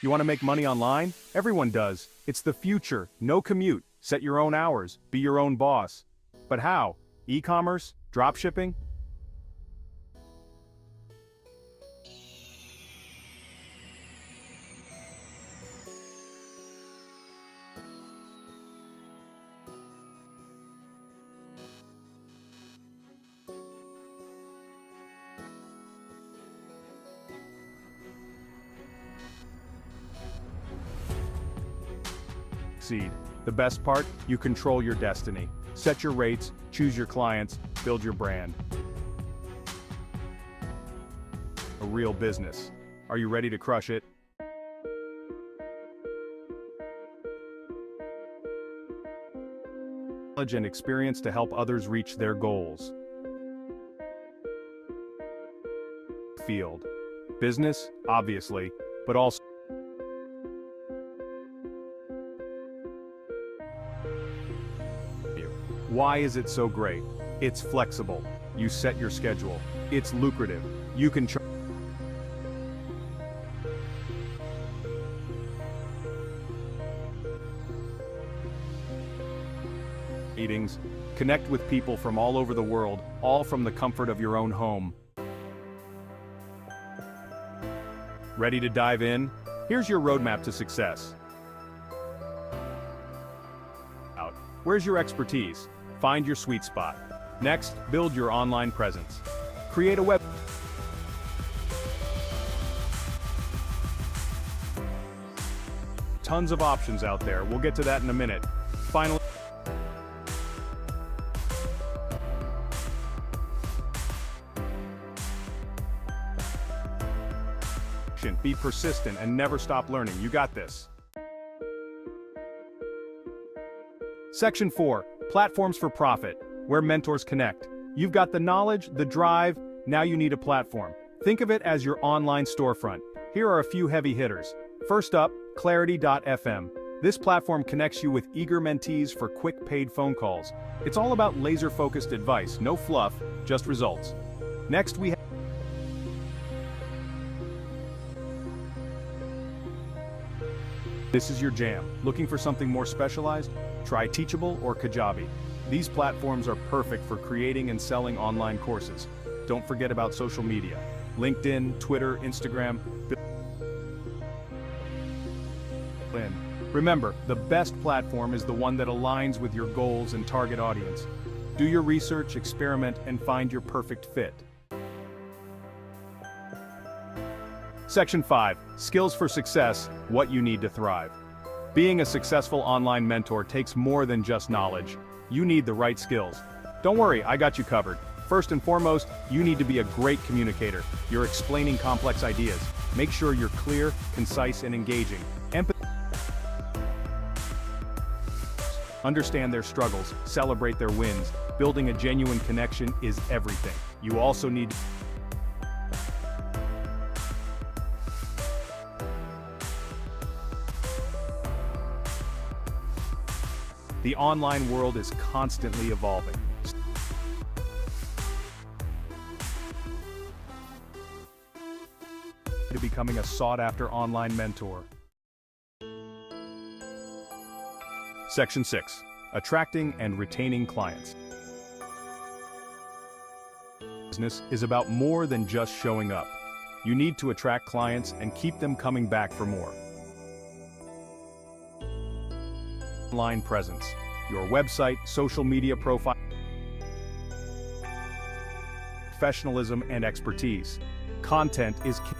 You want to make money online? Everyone does. It's the future. No commute. Set your own hours. Be your own boss. But how? E-commerce? Dropshipping? The best part? You control your destiny. Set your rates, choose your clients, build your brand. A real business. Are you ready to crush it? Knowledge and experience to help others reach their goals. Field. Business, obviously, but also why is it so great? It's flexible. You set your schedule. It's lucrative. You can charge meetings, connect with people from all over the world, all from the comfort of your own home. Ready to dive in? Here's your roadmap to success. Where's your expertise? Find your sweet spot. Next, build your online presence. Create a web. Tons of options out there. We'll get to that in a minute. Finally, be persistent and never stop learning. You got this. Section 4. Platforms for profit, where mentors connect. You've got the knowledge, the drive, now you need a platform. Think of it as your online storefront. Here are a few heavy hitters. First up, Clarity.fm. This platform connects you with eager mentees for quick paid phone calls. It's all about laser-focused advice, no fluff, just results. Next we have This is your jam. Looking for something more specialized? Try Teachable or Kajabi. These platforms are perfect for creating and selling online courses. Don't forget about social media. LinkedIn, Twitter, Instagram. Remember, the best platform is the one that aligns with your goals and target audience. Do your research, experiment, and find your perfect fit. Section 5. Skills for success, what you need to thrive. Being a successful online mentor takes more than just knowledge. You need the right skills. Don't worry, I got you covered. First and foremost, you need to be a great communicator. You're explaining complex ideas. Make sure you're clear, concise, and engaging. Understand their struggles, celebrate their wins. Building a genuine connection is everything. You also need The online world is constantly evolving. To becoming a sought-after online mentor. Section 6. Attracting and retaining clients. Business is about more than just showing up. You need to attract clients and keep them coming back for more. Online presence. Your website, social media profile, professionalism, and expertise. Content is key.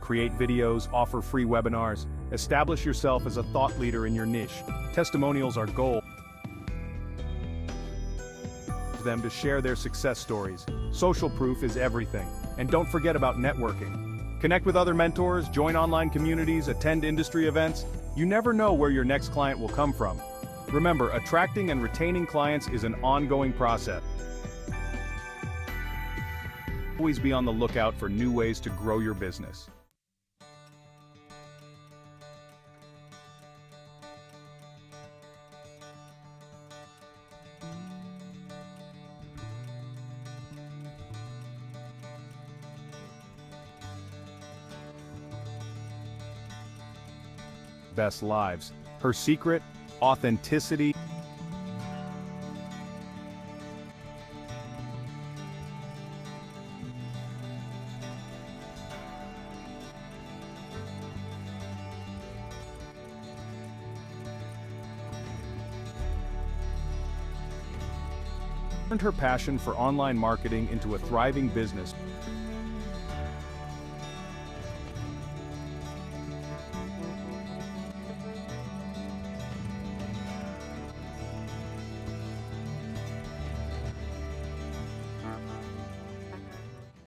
Create videos, offer free webinars, establish yourself as a thought leader in your niche. Testimonials are gold. Them to share their success stories. Social proof is everything. And don't forget about networking. Connect with other mentors, join online communities, attend industry events. You never know where your next client will come from. Remember, attracting and retaining clients is an ongoing process. Always be on the lookout for new ways to grow your business. best lives. Her secret? Authenticity. Turned her passion for online marketing into a thriving business.